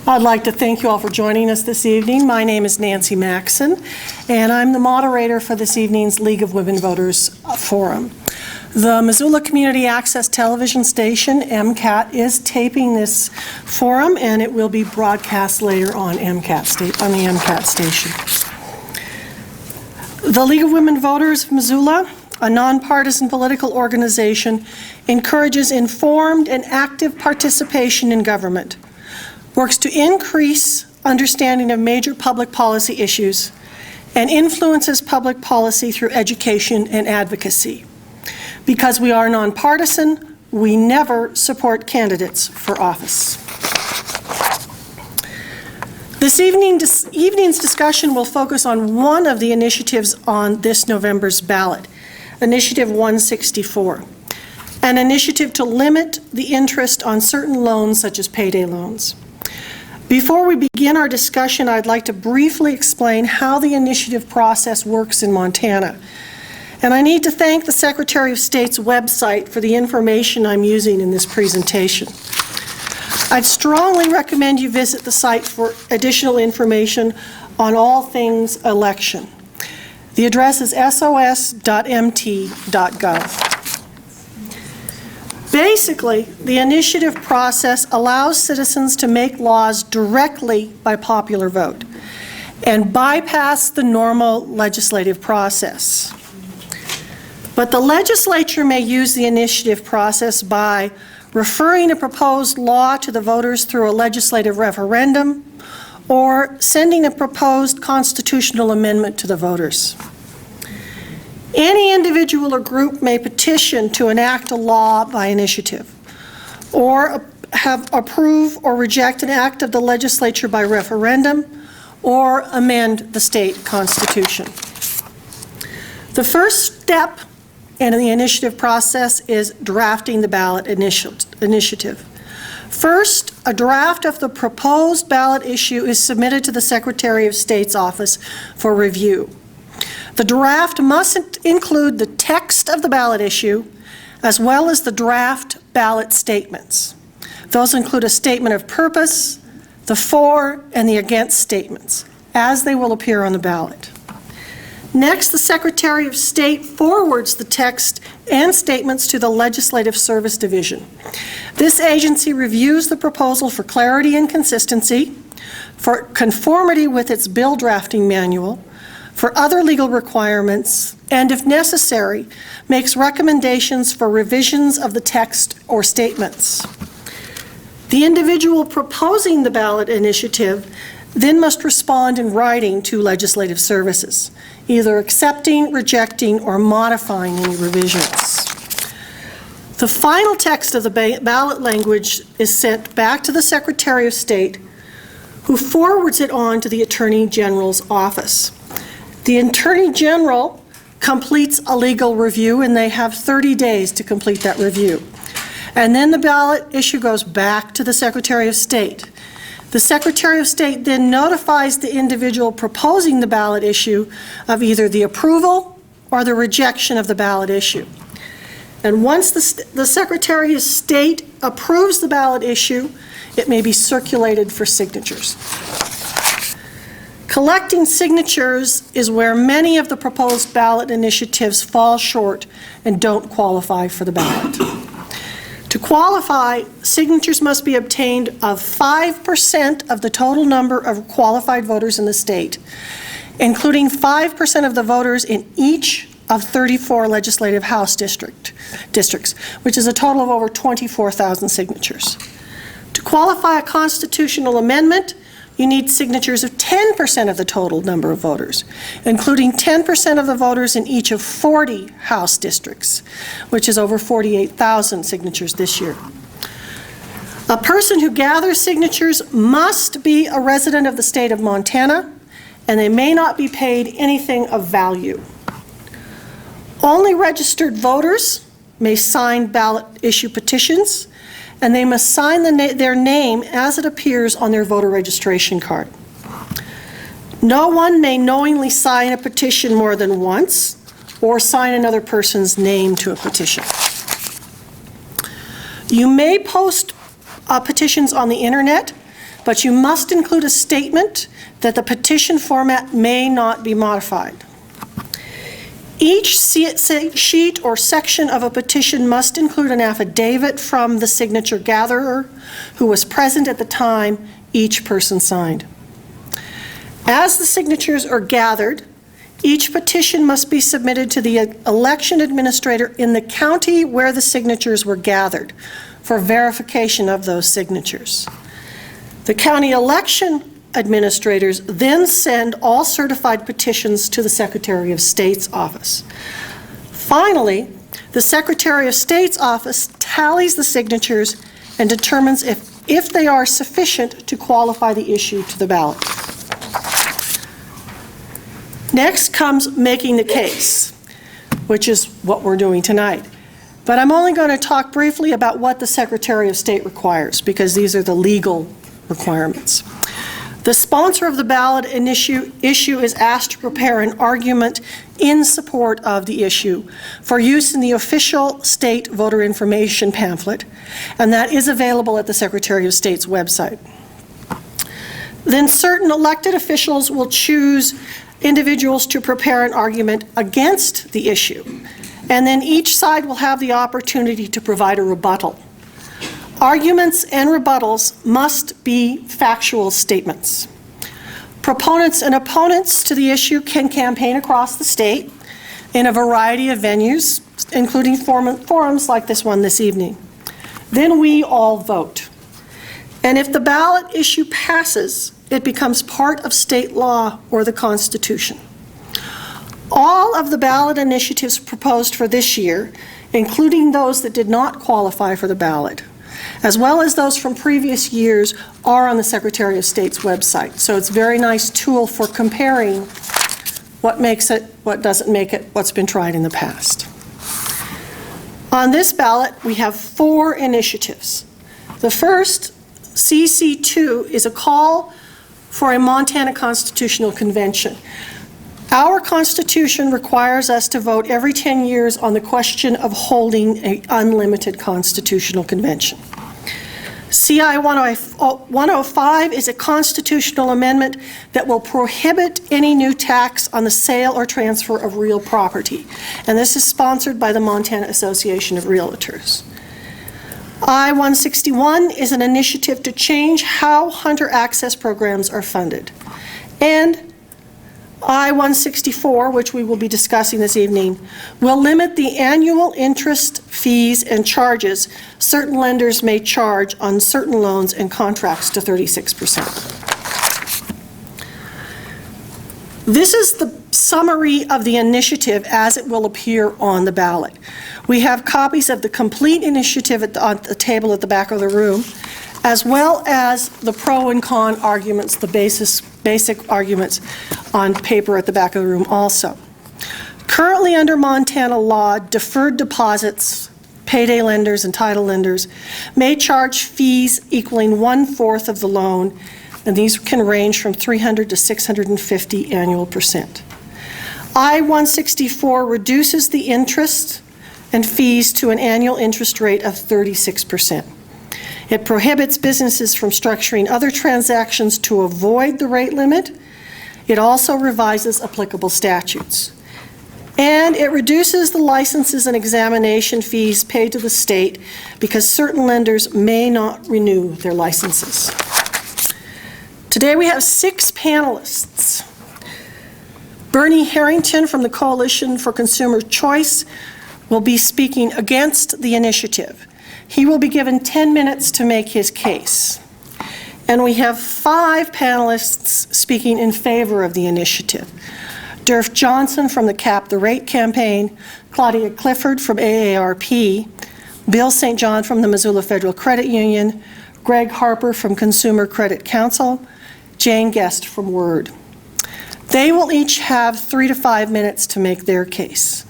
I'd like to thank you all for joining us this evening. My name is Nancy Maxson, and I'm the moderator for this evening's League of Women Voters Forum. The Missoula Community Access Television Station, MCAT, is taping this forum, and it will be broadcast later on the MCAT station. The League of Women Voters of Missoula, a nonpartisan political organization, encourages informed and active participation in government, works to increase understanding of major public policy issues, and influences public policy through education and advocacy. Because we are nonpartisan, we never support candidates for office. This evening's discussion will focus on one of the initiatives on this November's ballot, Initiative 164, an initiative to limit the interest on certain loans such as payday loans. Before we begin our discussion, I'd like to briefly explain how the initiative process works in Montana. And I need to thank the Secretary of State's website for the information I'm using in this presentation. I'd strongly recommend you visit the site for additional information on all things election. The address is sos.mt.gov. Basically, the initiative process allows citizens to make laws directly by popular vote and bypass the normal legislative process. But the legislature may use the initiative process by referring a proposed law to the voters through a legislative referendum or sending a proposed constitutional amendment to the voters. Any individual or group may petition to enact a law by initiative, or approve or reject an act of the legislature by referendum, or amend the state constitution. The first step in the initiative process is drafting the ballot initiative. First, a draft of the proposed ballot issue is submitted to the Secretary of State's office for review. The draft must include the text of the ballot issue as well as the draft ballot statements. Those include a statement of purpose, the for and the against statements, as they will appear on the ballot. Next, the Secretary of State forwards the text and statements to the Legislative Service Division. This agency reviews the proposal for clarity and consistency, for conformity with its bill drafting manual, for other legal requirements, and if necessary, makes recommendations for revisions of the text or statements. The individual proposing the ballot initiative then must respond in writing to legislative services, either accepting, rejecting, or modifying any revisions. The final text of the ballot language is sent back to the Secretary of State, who forwards it on to the Attorney General's office. The Attorney General completes a legal review, and they have 30 days to complete that review. And then the ballot issue goes back to the Secretary of State. The Secretary of State then notifies the individual proposing the ballot issue of either the approval or the rejection of the ballot issue. And once the Secretary of State approves the ballot issue, it may be circulated for signatures. Collecting signatures is where many of the proposed ballot initiatives fall short and don't qualify for the ballot. To qualify, signatures must be obtained of 5% of the total number of qualified voters in the state, including 5% of the voters in each of 34 legislative House districts, which is a total of over 24,000 signatures. To qualify a constitutional amendment, you need signatures of 10% of the total number of voters, including 10% of the voters in each of 40 House districts, which is over 48,000 signatures this year. A person who gathers signatures must be a resident of the state of Montana, and they may not be paid anything of value. Only registered voters may sign ballot issue petitions, and they must sign their name as it appears on their voter registration card. No one may knowingly sign a petition more than once or sign another person's name to a petition. You may post petitions on the internet, but you must include a statement that the petition format may not be modified. Each sheet or section of a petition must include an affidavit from the signature gatherer who was present at the time each person signed. As the signatures are gathered, each petition must be submitted to the election administrator in the county where the signatures were gathered for verification of those signatures. The county election administrators then send all certified petitions to the Secretary of State's office. Finally, the Secretary of State's office tallies the signatures and determines if they are sufficient to qualify the issue to the ballot. Next comes making the case, which is what we're doing tonight. But I'm only going to talk briefly about what the Secretary of State requires, because these are the legal requirements. The sponsor of the ballot issue is asked to prepare an argument in support of the issue for use in the official state voter information pamphlet, and that is available at the Secretary of State's website. Then certain elected officials will choose individuals to prepare an argument against the issue, and then each side will have the opportunity to provide a rebuttal. Arguments and rebuttals must be factual statements. Proponents and opponents to the issue can campaign across the state in a variety of venues, including forums like this one this evening. Then we all vote. And if the ballot issue passes, it becomes part of state law or the Constitution. All of the ballot initiatives proposed for this year, including those that did not qualify for the ballot, as well as those from previous years, are on the Secretary of State's website. So it's a very nice tool for comparing what makes it, what doesn't make it, what's been tried in the past. On this ballot, we have 4 initiatives. The first, CC2, is a call for a Montana Constitutional Convention. Our Constitution requires us to vote every 10 years on the question of holding an unlimited constitutional convention. CI 105 is a constitutional amendment that will prohibit any new tax on the sale or transfer of real property, and this is sponsored by the Montana Association of Realtors. I-161 is an initiative to change how hunter access programs are funded. And I-164, which we will be discussing this evening, will limit the annual interest, fees, and charges certain lenders may charge on certain loans and contracts to 36%. This is the summary of the initiative as it will appear on the ballot. We have copies of the complete initiative on the table at the back of the room, as well as the pro and con arguments, the basic arguments on paper at the back of the room also. Currently under Montana law, deferred deposits, payday lenders and title lenders may charge fees equaling 1/4 of the loan, and these can range from 300 to 650 annual percent. I-164 reduces the interest and fees to an annual interest rate of 36%. It prohibits businesses from structuring other transactions to avoid the rate limit, It also revises applicable statutes. And it reduces the licenses and examination fees paid to the state because certain lenders may not renew their licenses. Today we have 6 panelists. Bernie Harrington from the Coalition for Consumer Choice will be speaking against the initiative. He will be given 10 minutes to make his case. And we have 5 panelists speaking in favor of the initiative. Durf Johnson from the Cap the Rate campaign, Claudia Clifford from AARP, Bill St. John from the Missoula Federal Credit Union, Greg Harper from Consumer Credit Council, Jane Guest from Word. They will each have 3 to 5 minutes to make their case.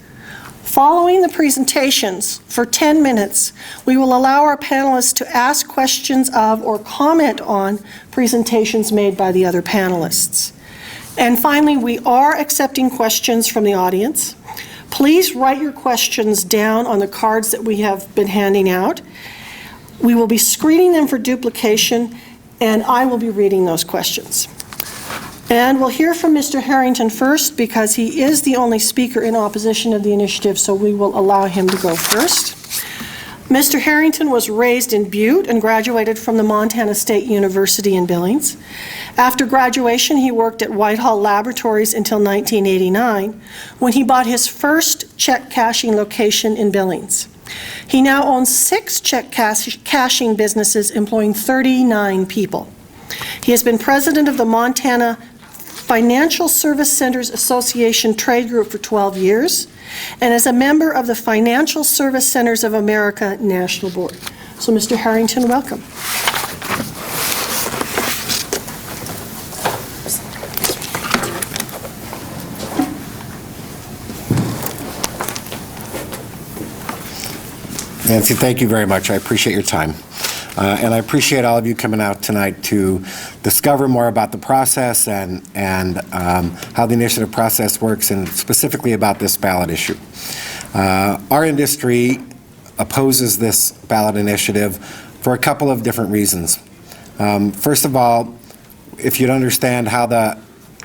Following the presentations, for 10 minutes, we will allow our panelists to ask questions of or comment on presentations made by the other panelists. And finally, we are accepting questions from the audience. Please write your questions down on the cards that we have been handing out. We will be screening them for duplication, and I will be reading those questions. And we'll hear from Mr. Harrington first because he is the only speaker in opposition of the initiative, so we will allow him to go first. Mr. Harrington was raised in Butte and graduated from the Montana State University in Billings. After graduation, he worked at Whitehall Laboratories until 1989, when he bought his first check cashing location in Billings. He now owns 6 check cashing businesses employing 39 people. He has been president of the Montana Financial Service Centers Association Trade Group for 12 years, and is a member of the Financial Service Centers of America National Board. So, Mr. Harrington, welcome. Nancy, thank you very much. I appreciate your time. And I appreciate all of you coming out tonight to discover more about the process and how the initiative process works, and specifically about this ballot issue. Our industry opposes this ballot initiative for a couple of different reasons. First of all, if you'd understand how the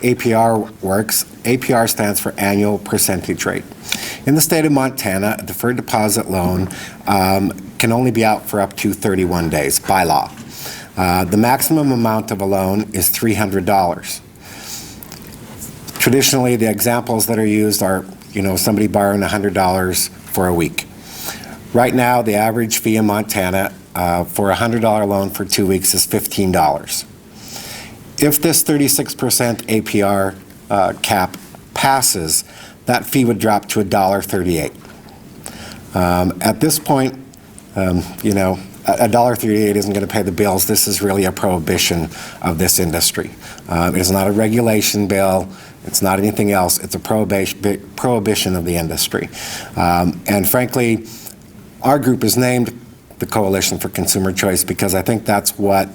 APR works, APR stands for annual percentage rate. In the state of Montana, a deferred deposit loan can only be out for up to 31 days by law. The maximum amount of a loan is $300. Traditionally, the examples that are used are, somebody borrowing $100 for a week. Right now, the average fee in Montana for a $100 loan for 2 weeks is $15. If this 36% APR cap passes, that fee would drop to $1.38. At this point, $1.38 isn't going to pay the bills. This is really a prohibition of this industry. It is not a regulation bill. It's not anything else. It's a prohibition of the industry. And frankly, our group is named the Coalition for Consumer Choice because I think that's what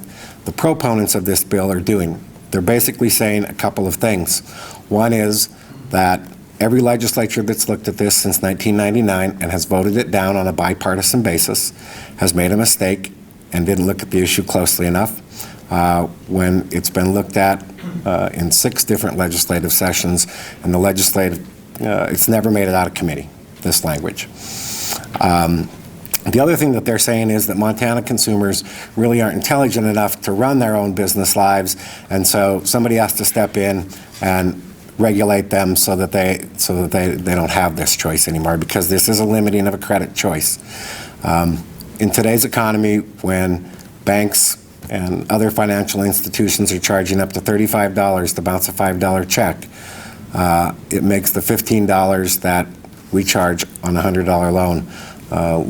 the proponents of this bill are doing. They're basically saying a couple of things. One is that every legislature that's looked at this since 1999 and has voted it down on a bipartisan basis has made a mistake and didn't look at the issue closely enough when it's been looked at in 6 different legislative sessions, and the it's never made it out of committee, this language. The other thing that they're saying is that Montana consumers really aren't intelligent enough to run their own business lives, and so somebody has to step in and regulate them so that they don't have this choice anymore, because this is a limiting of a credit choice. In today's economy, when banks and other financial institutions are charging up to $35 to bounce a $5 check, it makes the $15 that we charge on a $100 loan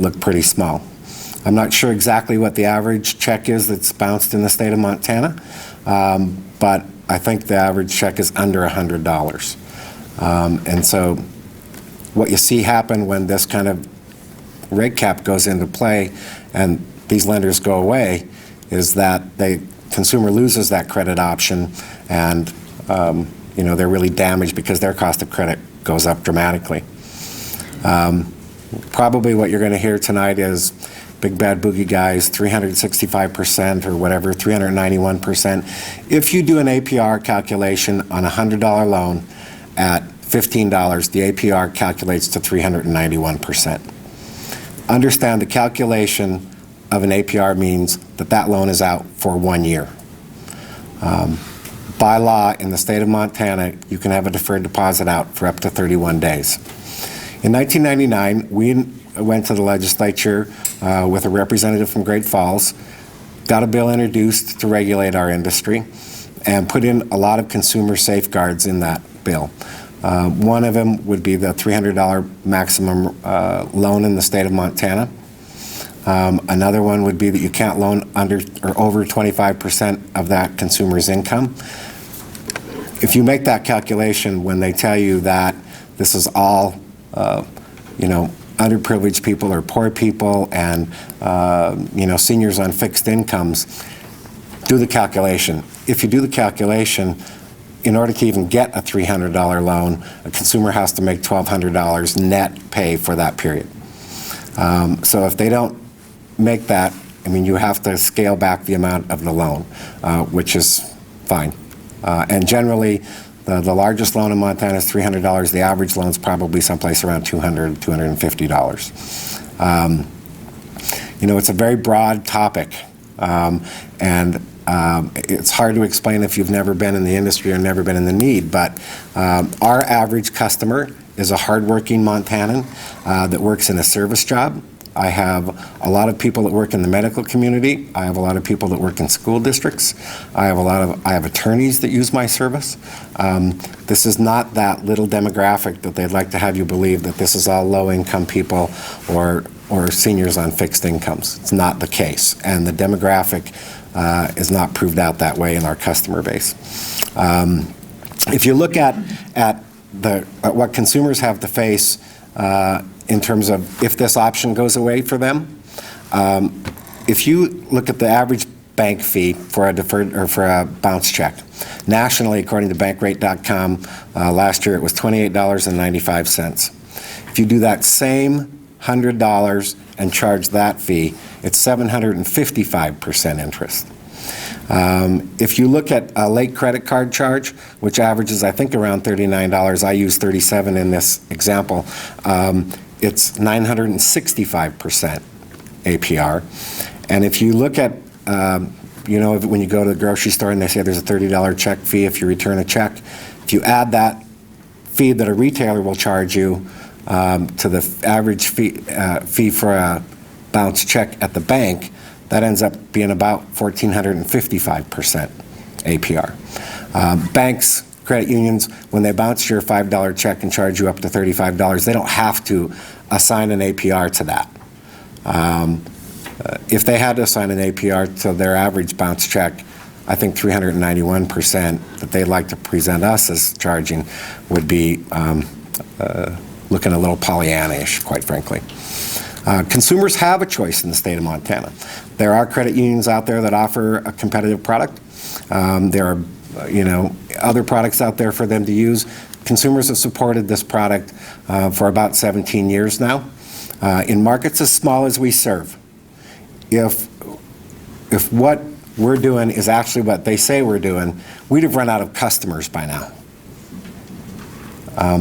look pretty small. I'm not sure exactly what the average check is that's bounced in the state of Montana, but I think the average check is under $100. And so what you see happen when this kind of rate cap goes into play and these lenders go away is that the consumer loses that credit option, and they're really damaged because their cost of credit goes up dramatically. Probably what you're going to hear tonight is big bad boogie guys, 365% or whatever, 391%. If you do an APR calculation on a $100 loan at $15, the APR calculates to 391%. Understand the calculation of an APR means that that loan is out for 1 year. By law, in the state of Montana, you can have a deferred deposit out for up to 31 days. In 1999, we went to the legislature with a representative from Great Falls, got a bill introduced to regulate our industry, and put in a lot of consumer safeguards in that bill. One of them would be the $300 maximum loan in the state of Montana. Another one would be that you can't loan under or over 25% of that consumer's income. If you make that calculation when they tell you that this is all, underprivileged people or poor people and, seniors on fixed incomes, do the calculation. If you do the calculation, in order to even get a $300 loan, a consumer has to make $1,200 net pay for that period. So if they don't make that, you have to scale back the amount of the loan, which is fine. And generally, the largest loan in Montana is $300. The average loan is probably someplace around $200, $250. It's a very broad topic, and it's hard to explain if you've never been in the industry or never been in the need, but our average customer is a hardworking Montanan that works in a service job. I have a lot of people that work in the medical community. I have a lot of people that work in school districts. I have attorneys that use my service. This is not that little demographic that they'd like to have you believe that this is all low-income people or seniors on fixed incomes. It's not the case, and the demographic is not proved out that way in our customer base. If you look at what consumers have to face in terms of if this option goes away for them, if you look at the average bank fee for a deferred or for a bounce check, nationally, according to Bankrate.com, last year it was $28.95. If you do that same $100 and charge that fee, it's 755% interest. If you look at a late credit card charge, which averages, I think, around $39, I use $37 in this example, it's 965% APR. And if you look at, when you go to the grocery store and they say there's a $30 check fee if you return a check, if you add that fee that a retailer will charge you to the average fee for a bounce check at the bank, that ends up being about 1,455% APR. Banks, credit unions, when they bounce your $5 check and charge you up to $35, they don't have to assign an APR to that. If they had to assign an APR to their average bounce check, I think 391% that they'd like to present us as charging would be looking a little Pollyanna-ish, quite frankly. Consumers have a choice in the state of Montana. There are credit unions out there that offer a competitive product. There are, other products out there for them to use. Consumers have supported this product for about 17 years now. In markets as small as we serve, if what we're doing is actually what they say we're doing, we'd have run out of customers by now.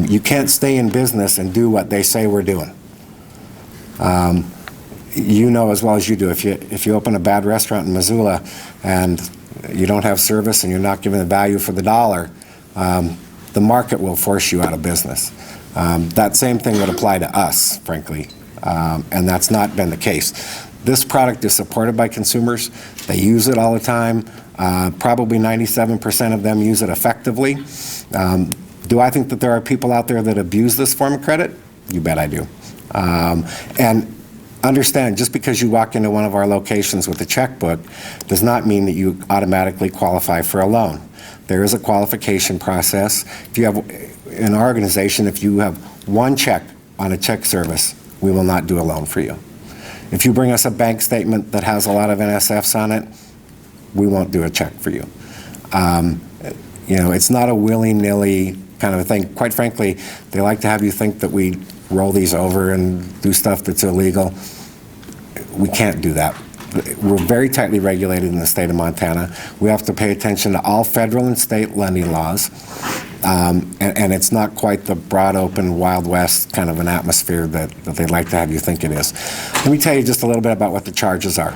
You can't stay in business and do what they say we're doing. You know as well as you do, if you open a bad restaurant in Missoula and you don't have service and you're not giving the value for the dollar, the market will force you out of business. That same thing would apply to us, frankly, and that's not been the case. This product is supported by consumers. They use it all the time. Probably 97% of them use it effectively. Do I think that there are people out there that abuse this form of credit? You bet I do. And understand, just because you walk into one of our locations with a checkbook does not mean that you automatically qualify for a loan. There is a qualification process. If you have, in our organization, if you have one check on a check service, we will not do a loan for you. If you bring us a bank statement that has a lot of NSFs on it, we won't do a check for you. It's not a willy-nilly kind of a thing. Quite frankly, they like to have you think that we roll these over and do stuff that's illegal. we can't do that. We're very tightly regulated in the state of Montana. We have to pay attention to all federal and state lending laws. And it's not quite the broad open Wild West kind of an atmosphere that they'd like to have you think it is. Let me tell you just a little bit about what the charges are.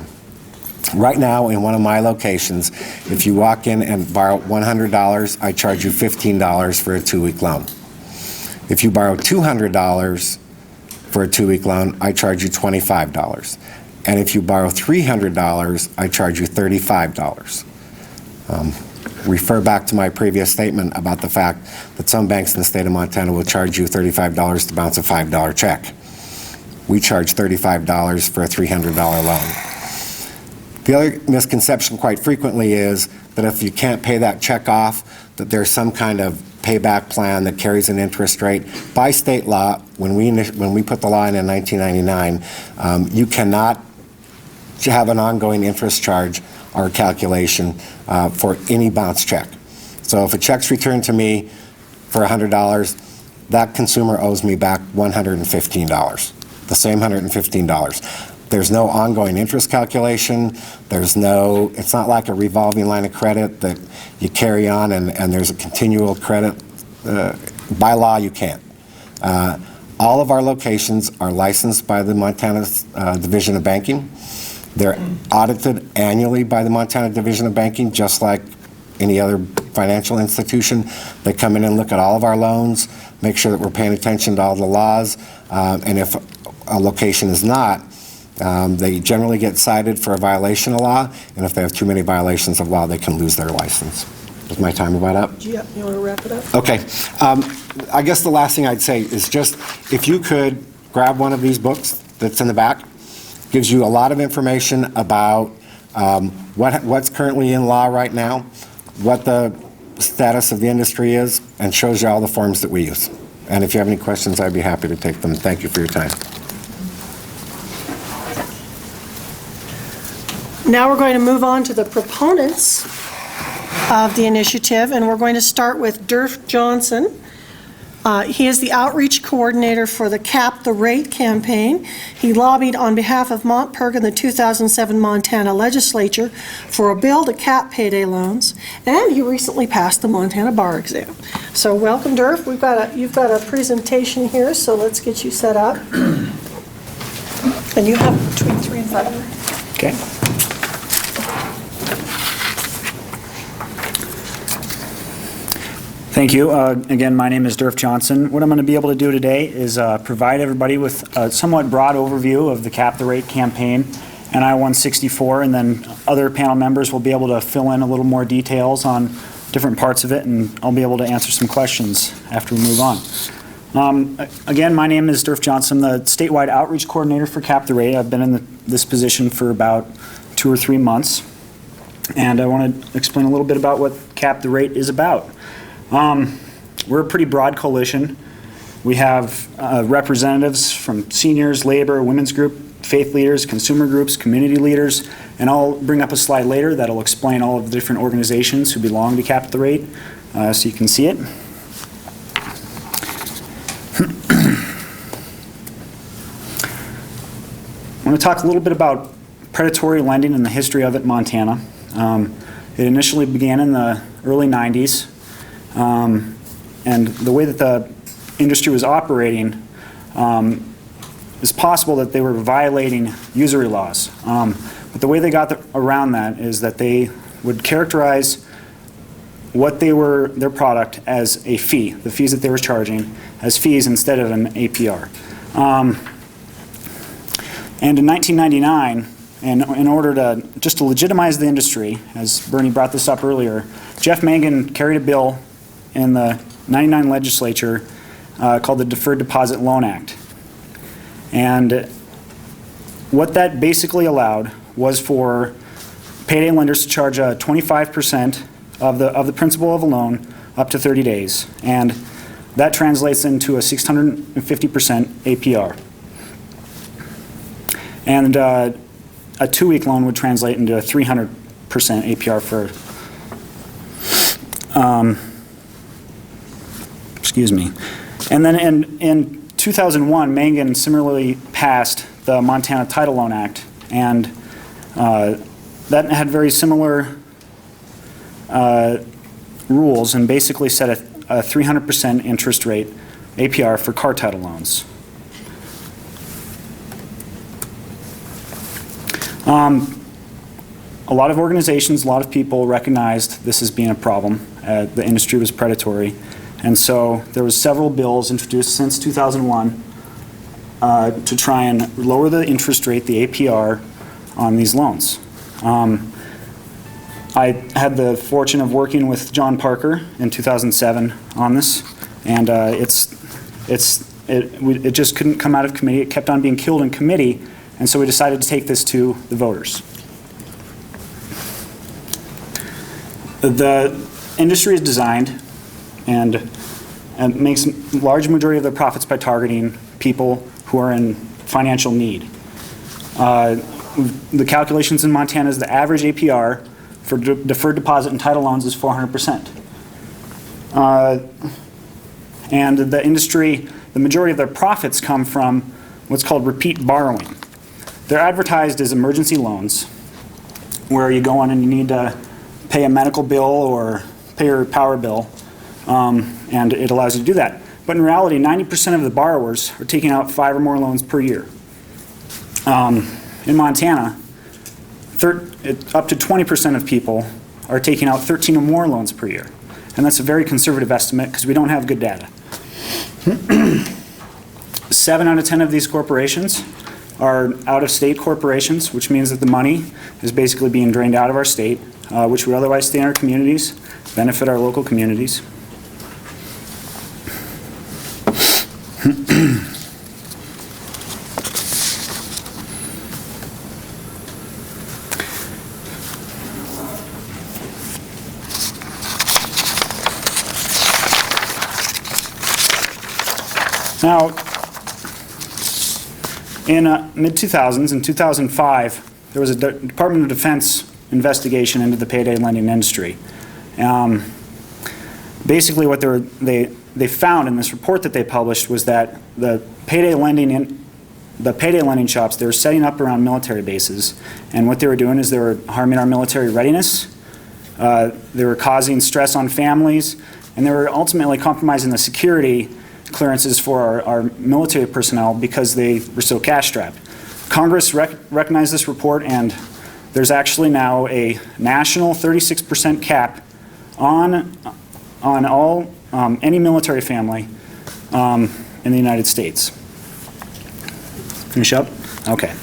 Right now, in one of my locations, if you walk in and borrow $100, I charge you $15 for a 2-week loan. If you borrow $200 for a 2-week loan, I charge you $25. And if you borrow $300, I charge you $35. Refer back to my previous statement about the fact that some banks in the state of Montana will charge you $35 to bounce a $5 check. We charge $35 for a $300 loan. The other misconception quite frequently is that if you can't pay that check off, that there's some kind of payback plan that carries an interest rate. By state law, when we put the law in 1999, you cannot have an ongoing interest charge or calculation for any bounce check. So if a check's returned to me for $100, that consumer owes me back $115, the same $115. There's no ongoing interest calculation. It's not like a revolving line of credit that you carry on and there's a continual credit. By law, you can't. All of our locations are licensed by the Montana Division of Banking. They're audited annually by the Montana Division of Banking, just like any other financial institution. They come in and look at all of our loans, make sure that we're paying attention to all the laws, and if a location is not, they generally get cited for a violation of law, and if they have too many violations of law, they can lose their license. Is my time about up? Yep, you want to wrap it up? Okay. I guess the last thing I'd say is just, if you could grab one of these books that's in the back, gives you a lot of information about what's currently in law right now, what the status of the industry is, and shows you all the forms that we use. And if you have any questions, I'd be happy to take them. Thank you for your time. Now we're going to move on to the proponents of the initiative, and we're going to start with Durf Johnson. He is the outreach coordinator for the Cap the Rate campaign. He lobbied on behalf of Montperg in the 2007 Montana legislature for a bill to cap payday loans, and he recently passed the Montana bar exam. So welcome, Durf. You've got a presentation here, so let's get you set up. And you have between 3 and 5 minutes. Okay. Thank you. Again, my name is Durf Johnson. What I'm going to be able to do today is provide everybody with a somewhat broad overview of the Cap the Rate campaign and I-164, and then other panel members will be able to fill in a little more details on different parts of it, and I'll be able to answer some questions after we move on. Again, my name is Durf Johnson. I'm the statewide outreach coordinator for Cap the Rate. I've been in this position for about 2 or 3 months, and I want to explain a little bit about what Cap the Rate is about. We're a pretty broad coalition. We have representatives from seniors, labor, women's group, faith leaders, consumer groups, community leaders, and I'll bring up a slide later that'll explain all of the different organizations who belong to Cap the Rate, so you can see it. I want to talk a little bit about predatory lending and the history of it in Montana. It initially began in the early 90s. And the way that the industry was operating, it's possible that they were violating usury laws. But the way they got around that is that they would characterize what their product as a fee, the fees that they were charging, as fees instead of an APR. And in 1999, and in order to legitimize the industry, as Bernie brought this up earlier, Jeff Mangan carried a bill in the 99 legislature called the Deferred Deposit Loan Act. And what that basically allowed was for payday lenders to charge 25% of the principal of a loan up to 30 days. And that translates into a 650% APR. And a 2-week loan would translate into a 300% APR for excuse me. And then in 2001, Mangan similarly passed the Montana Title Loan Act, and that had very similar rules and basically set a 300% interest rate APR for car title loans. A lot of organizations, a lot of people recognized this as being a problem. The industry was predatory. And so there was several bills introduced since 2001 to try and lower the interest rate, the APR, on these loans. I had the fortune of working with John Parker in 2007 on this, and it just couldn't come out of committee. It kept on being killed in committee, and so we decided to take this to the voters. The industry is designed and makes a large majority of their profits by targeting people who are in financial need. The calculations in Montana is the average APR for deferred deposit and title loans is 400%. And the industry, the majority of their profits come from what's called repeat borrowing. They're advertised as emergency loans, where you go on and you need to pay a medical bill or pay your power bill, and it allows you to do that. But in reality, 90% of the borrowers are taking out 5 or more loans per year. In Montana, up to 20% of people are taking out 13 or more loans per year. And that's a very conservative estimate because we don't have good data. 7 out of 10 of these corporations are out-of-state corporations, which means that the money is basically being drained out of our state, which would otherwise stay in our communities, benefit our local communities. Now, in mid-2000s, in 2005, there was a Department of Defense investigation into the payday lending industry. Basically, what they found in this report that they published was that the payday lending shops, they were setting up around military bases, and what they were doing is they were harming our military readiness. They were causing stress on families, and they were ultimately compromising the security clearances for our military personnel because they were so cash-strapped. Congress recognized this report, and there's actually now a national 36% cap on all any military family in the United States. Finish up? Okay.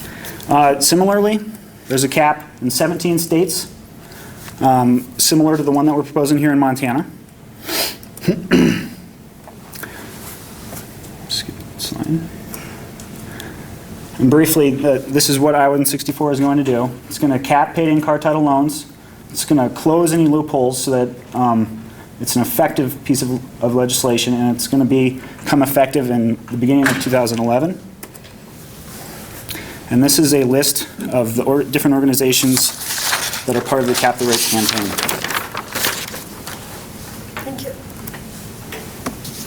Similarly, there's a cap in 17 states, similar to the one that we're proposing here in Montana. Skip that slide. And briefly, this is what I-164 is going to do. It's going to cap paid-in car title loans. It's going to close any loopholes so that it's an effective piece of legislation, and it's going to become effective in the beginning of 2011. And this is a list of the different organizations that are part of the Cap the Rate campaign. Thank you.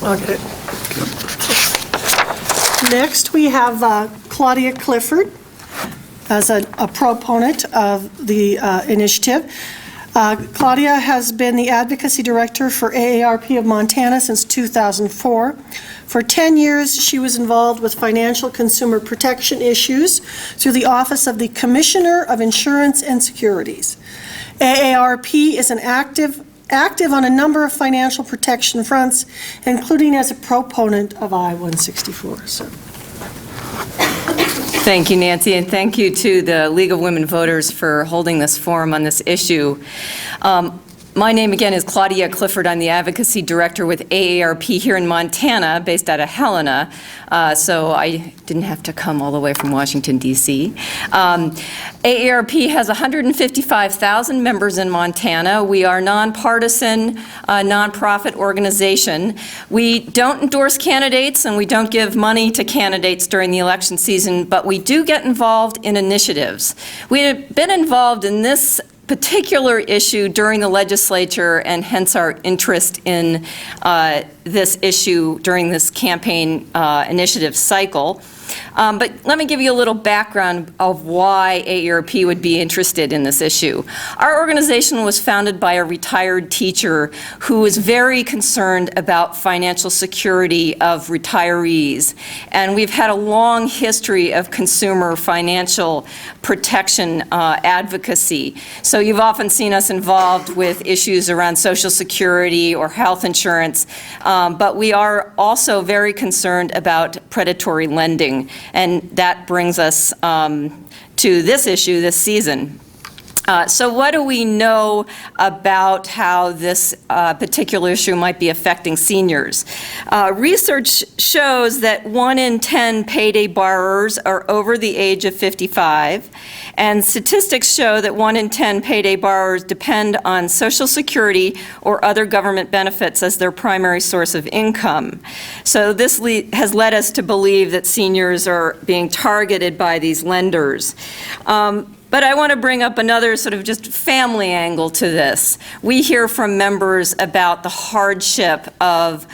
I'll get it. Next, we have Claudia Clifford as a proponent of the initiative. Claudia has been the advocacy director for AARP of Montana since 2004. For 10 years, she was involved with financial consumer protection issues through the Office of the Commissioner of Insurance and Securities. AARP is an active on a number of financial protection fronts, including as a proponent of I-164. So. Thank you, Nancy, and thank you to the League of Women Voters for holding this forum on this issue. My name again is Claudia Clifford. I'm the advocacy director with AARP here in Montana, based out of Helena, so I didn't have to come all the way from Washington, D.C. AARP has 155,000 members in Montana. We are a nonpartisan, nonprofit organization. We don't endorse candidates and we don't give money to candidates during the election season, but we do get involved in initiatives. We have been involved in this particular issue during the legislature, and hence our interest in this issue during this campaign initiative cycle. But let me give you a little background of why AARP would be interested in this issue. Our organization was founded by a retired teacher who was very concerned about financial security of retirees. And we've had a long history of consumer financial protection advocacy. So you've often seen us involved with issues around Social Security or health insurance, but we are also very concerned about predatory lending, and that brings us to this issue this season. So what do we know about how this particular issue might be affecting seniors? Research shows that 1 in 10 payday borrowers are over the age of 55, and statistics show that 1 in 10 payday borrowers depend on Social Security or other government benefits as their primary source of income. So this has led us to believe that seniors are being targeted by these lenders. But I want to bring up another sort of just family angle to this. We hear from members about the hardship of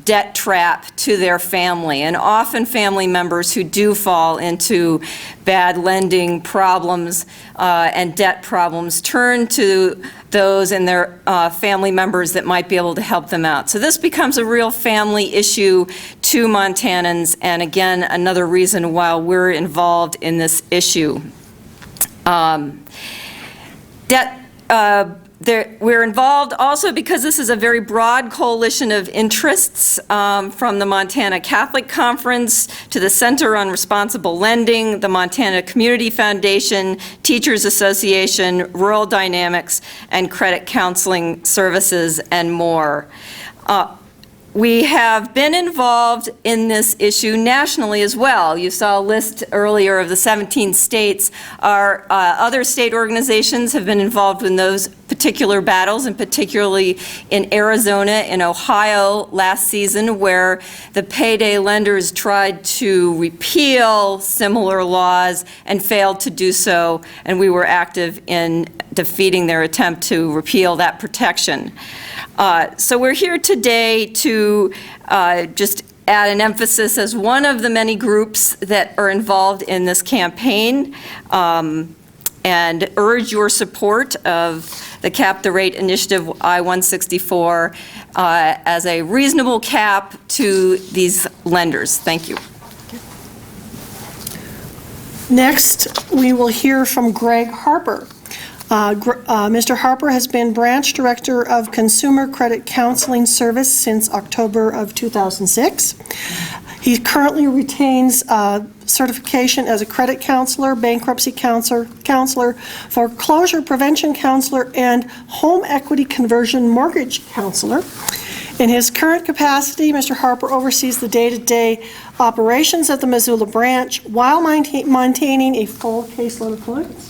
debt trap to their family, and often family members who do fall into bad lending problems and debt problems turn to those and their family members that might be able to help them out. So this becomes a real family issue to Montanans, and again, another reason why we're involved in this issue. We're involved also because this is a very broad coalition of interests, from the Montana Catholic Conference to the Center on Responsible Lending, the Montana Community Foundation, Teachers Association, Rural Dynamics, and Credit Counseling Services, and more. We have been involved in this issue nationally as well. You saw a list earlier of the 17 states. Our other state organizations have been involved in those particular battles, and particularly in Arizona and Ohio last season, where the payday lenders tried to repeal similar laws and failed to do so, and we were active in defeating their attempt to repeal that protection. So we're here today to just add an emphasis as one of the many groups that are involved in this campaign, and urge your support of the Cap the Rate initiative I-164 as a reasonable cap to these lenders. Thank you. Next, we will hear from Greg Harper. Mr. Harper has been Branch Director of Consumer Credit Counseling Service since October of 2006. He currently retains certification as a credit counselor, bankruptcy counselor, foreclosure prevention counselor, and home equity conversion mortgage counselor. In his current capacity, Mr. Harper oversees the day-to-day operations at the Missoula branch while maintaining a full caseload of clients.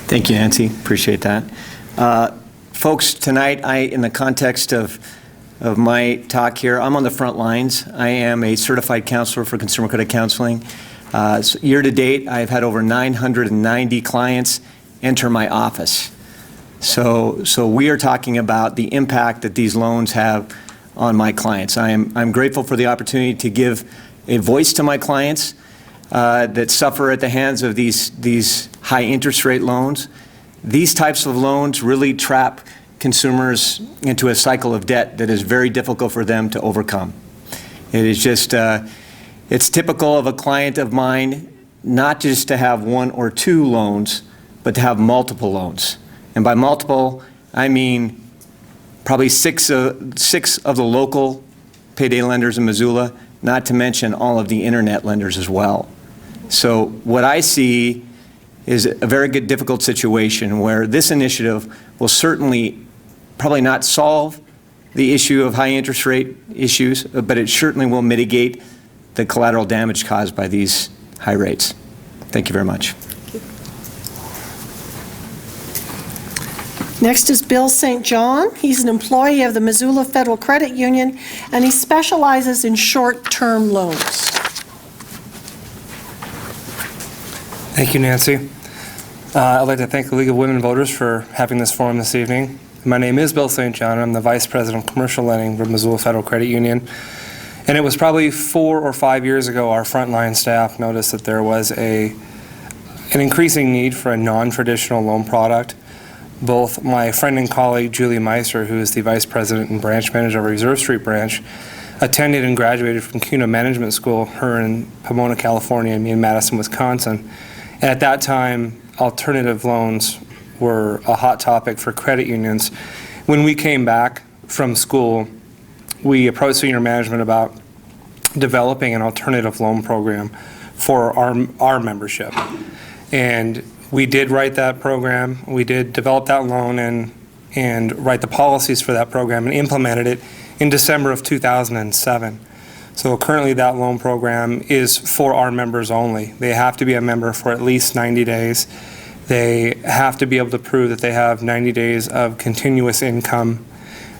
Thank you, Nancy. Appreciate that. Folks, tonight, in the context of my talk here, I'm on the front lines. I am a certified counselor for consumer credit counseling. Year to date, I've had over 990 clients enter my office. So we are talking about the impact that these loans have on my clients. I'm grateful for the opportunity to give a voice to my clients that suffer at the hands of these high interest rate loans. These types of loans really trap consumers into a cycle of debt that is very difficult for them to overcome. It is just, it's typical of a client of mine not just to have 1 or 2 loans, but to have multiple loans. And by multiple, I mean probably six of the local payday lenders in Missoula, not to mention all of the internet lenders as well. So what I see is a very good, difficult situation where this initiative will certainly probably not solve the issue of high interest rate issues, but it certainly will mitigate the collateral damage caused by these high rates. Thank you very much. Next is Bill St. John. He's an employee of the Missoula Federal Credit Union, and he specializes in short-term loans. Thank you, Nancy. I'd like to thank the League of Women Voters for having this forum this evening. My name is Bill St. John. I'm the Vice President of Commercial Lending for Missoula Federal Credit Union. And it was probably 4 or 5 years ago our frontline staff noticed that there was an increasing need for a non-traditional loan product. Both my friend and colleague Julie Meister, who is the Vice President and Branch Manager of our Reserve Street branch, attended and graduated from CUNA Management School, her in Pomona, California, and me in Madison, Wisconsin. And at that time, alternative loans were a hot topic for credit unions. When we came back from school, we approached senior management about developing an alternative loan program for our membership. And we did write that program. We did develop that loan and write the policies for that program and implemented it in December of 2007. So currently that loan program is for our members only. They have to be a member for at least 90 days. They have to be able to prove that they have 90 days of continuous income.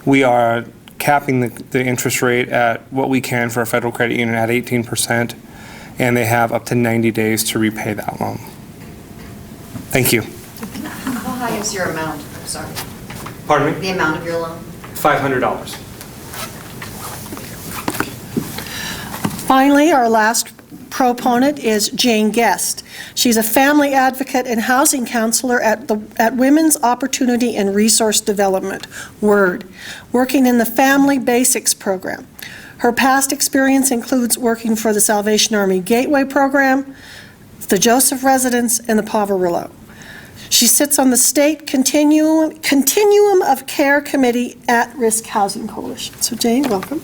We are capping the interest rate at what we can for a federal credit union at 18%, and they have up to 90 days to repay that loan. Thank you. How high is your amount? I'm sorry. Pardon me? The amount of your loan? $500. Finally, our last proponent is Jane Guest. She's a family advocate and housing counselor at Women's Opportunity and Resource Development, WORD, working in the Family Basics program. Her past experience includes working for the Salvation Army Gateway program, the Joseph Residence, and the Poverello. She sits on the State Continuum of Care Committee At-Risk Housing Coalition. So Jane, welcome.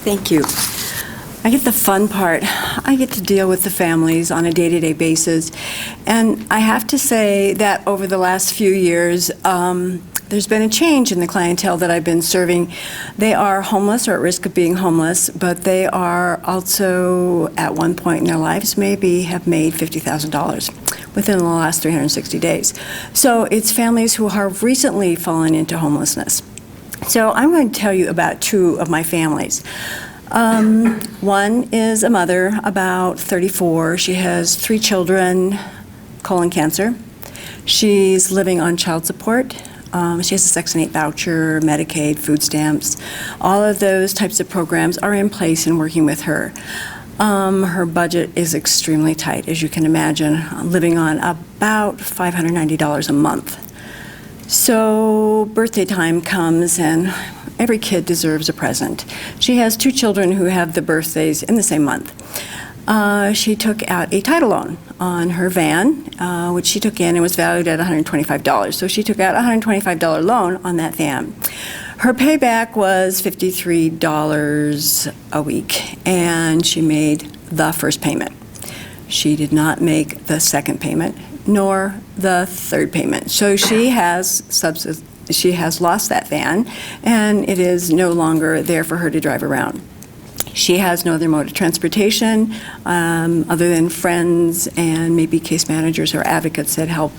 Thank you. I get the fun part. I get to deal with the families on a day-to-day basis. And I have to say that over the last few years, there's been a change in the clientele that I've been serving. They are homeless or at risk of being homeless, but they are also, at one point in their lives, maybe have made $50,000 within the last 360 days. So it's families who have recently fallen into homelessness. So I'm going to tell you about two of my families. One is a mother, about 34. She has 3 children, colon cancer. She's living on child support. She has a Section 8 voucher, Medicaid, food stamps. All of those types of programs are in place and working with her. Her budget is extremely tight, as you can imagine, living on about $590 a month. So birthday time comes and every kid deserves a present. She has 2 children who have the birthdays in the same month. She took out a title loan on her van, which she took in and was valued at $125. So she took out a $125 loan on that van. Her payback was $53 a week, and she made the first payment. She did not make the second payment, nor the third payment. So she has lost that van, and it is no longer there for her to drive around. She has no other mode of transportation other than friends and maybe case managers or advocates that help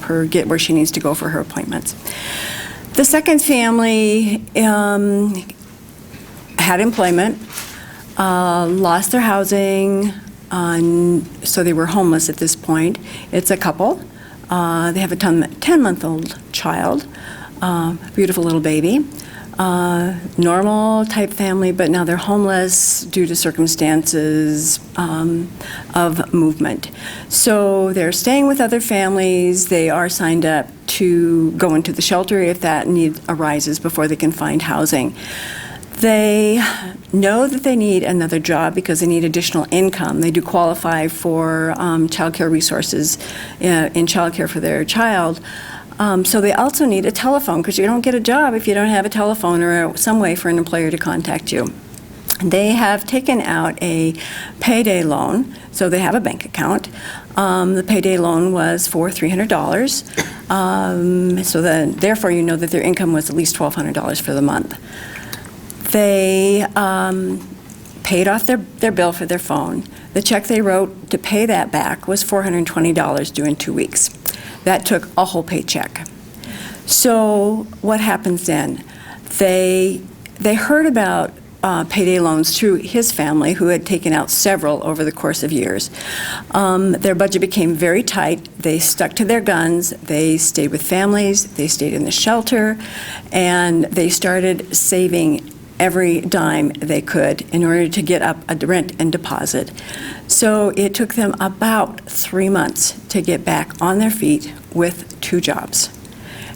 her get where she needs to go for her appointments. The second family had employment, lost their housing, so they were homeless at this point. It's a couple. They have a 10-month-old child, beautiful little baby. Normal type family, but now they're homeless due to circumstances of movement. So they're staying with other families. They are signed up to go into the shelter if that need arises before they can find housing. They know that they need another job because they need additional income. They do qualify for child care resources in child care for their child. So they also need a telephone because you don't get a job if you don't have a telephone or some way for an employer to contact you. They have taken out a payday loan, so they have a bank account. The payday loan was for $300, so therefore you know that their income was at least $1,200 for the month. They paid off their bill for their phone. The check they wrote to pay that back was $420 due in 2 weeks. That took a whole paycheck. So what happens then? They heard about payday loans through his family, who had taken out several over the course of years. Their budget became very tight. They stuck to their guns. They stayed with families. They stayed in the shelter. And they started saving every dime they could in order to get up a rent and deposit. So it took them about 3 months to get back on their feet with 2 jobs.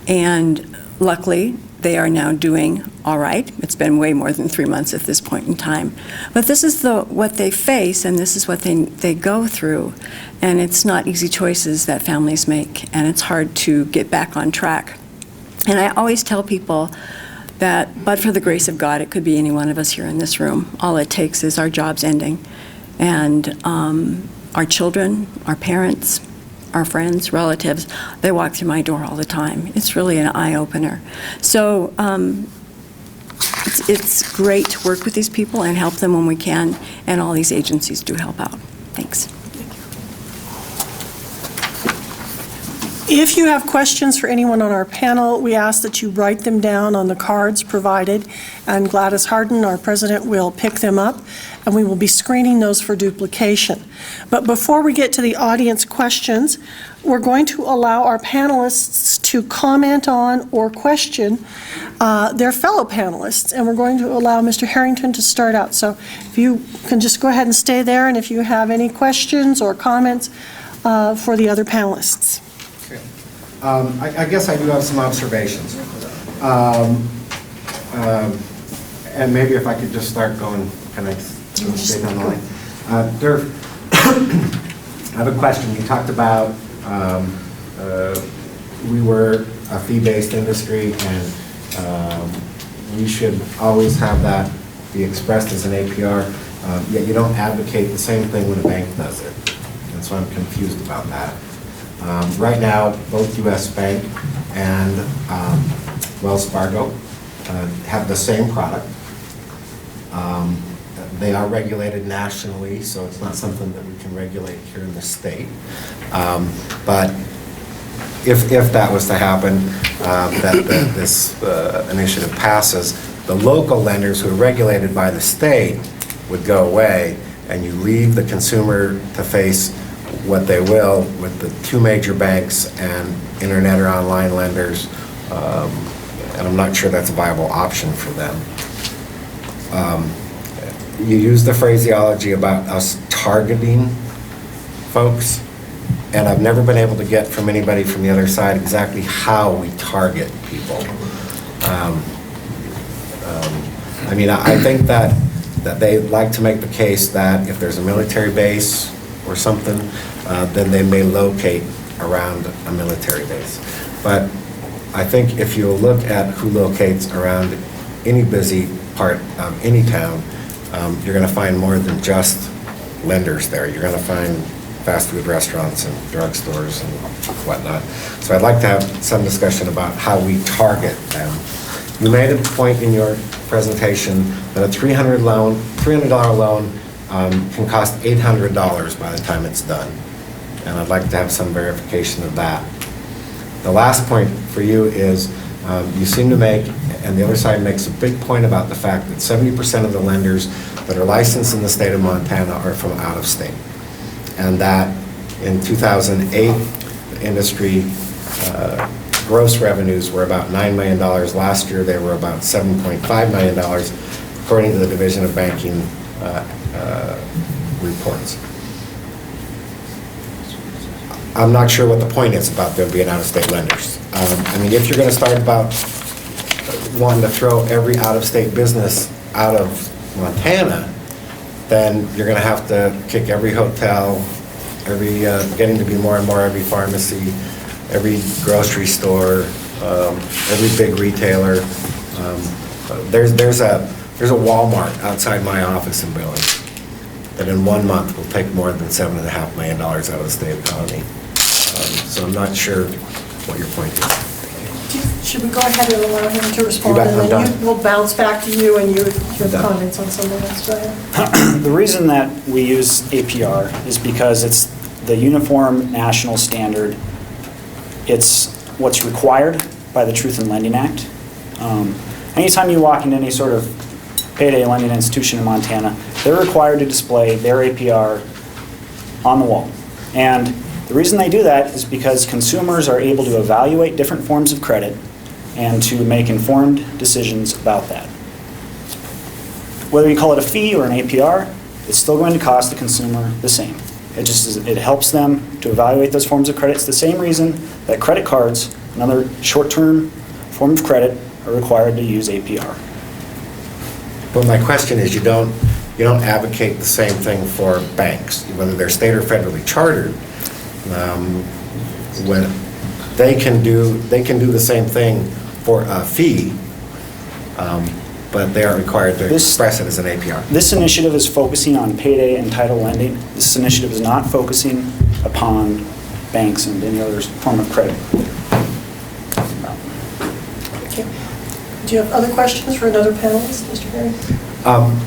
And luckily, they are now doing all right. It's been way more than 3 months at this point in time. But this is what they face, and this is what they go through. And it's not easy choices that families make, and it's hard to get back on track. And I always tell people that, but for the grace of God, it could be any one of us here in this room. All it takes is our jobs ending. And our children, our parents, our friends, relatives, they walk through my door all the time. It's really an eye-opener. So it's great to work with these people and help them when we can, and all these agencies do help out. Thanks. If you have questions for anyone on our panel, we ask that you write them down on the cards provided, and Gladys Harden, our president, will pick them up, and we will be screening those for duplication. But before we get to the audience questions, we're going to allow our panelists to comment on or question their fellow panelists, and we're going to allow Mr. Harrington to start out. So if you can just go ahead and stay there, and if you have any questions or comments for the other panelists. I guess I do have some observations. And maybe if I could just start going, can I stay down the line? Derf, I have a question. You talked about we were a fee-based industry, and we should always have that be expressed as an APR, yet you don't advocate the same thing when a bank does it. And so I'm confused about that. Right now, both U.S. Bank and Wells Fargo have the same product. They are regulated nationally, so it's not something that we can regulate here in the state. But if that was to happen, that this initiative passes, the local lenders who are regulated by the state would go away, and you leave the consumer to face what they will with the 2 major banks and internet or online lenders, and I'm not sure that's a viable option for them. You use the phraseology about us targeting folks, and I've never been able to get from anybody from the other side exactly how we target people. I mean, I think that they like to make the case that if there's a military base or something, then they may locate around a military base. But I think if you look at who locates around any busy part of any town, you're going to find more than just lenders there. You're going to find fast food restaurants and drugstores and whatnot. So I'd like to have some discussion about how we target them. You made a point in your presentation that a $300 loan can cost $800 by the time it's done. And I'd like to have some verification of that. The last point for you is you seem to make, and the other side makes a big point about the fact that 70% of the lenders that are licensed in the state of Montana are from out of state. And that in 2008, the industry gross revenues were about $9 million. Last year, they were about $7.5 million, according to the Division of Banking reports. I'm not sure what the point is about them being out-of-state lenders. I mean, if you're going to start about wanting to throw every out-of-state business out of Montana, then you're going to have to kick every hotel, getting to be more and more every pharmacy, every grocery store, every big retailer. There's a Walmart outside my office in Billings that in 1 month will take more than $7.5 million out of the state economy. So I'm not sure what your point is. Should we go ahead and allow him to respond? You bet, I'm And done. then we'll bounce back to you, and you have comments on something else. Go ahead. The reason that we use APR is because it's the uniform national standard. It's what's required by the Truth in Lending Act. Anytime you walk into any sort of payday lending institution in Montana, they're required to display their APR on the wall. And the reason they do that is because consumers are able to evaluate different forms of credit and to make informed decisions about that. Whether you call it a fee or an APR, it's still going to cost the consumer the same. It helps them to evaluate those forms of credit. It's the same reason that credit cards, another short-term form of credit, are required to use APR. But my question is, you don't advocate the same thing for banks, whether they're state or federally chartered. When they can do the same thing for a fee, but they are required to express it as an APR. This initiative is focusing on payday and title lending. This initiative is not focusing upon banks and any other form of credit. Okay. Do you have other questions for another panelist, Mr. Perry?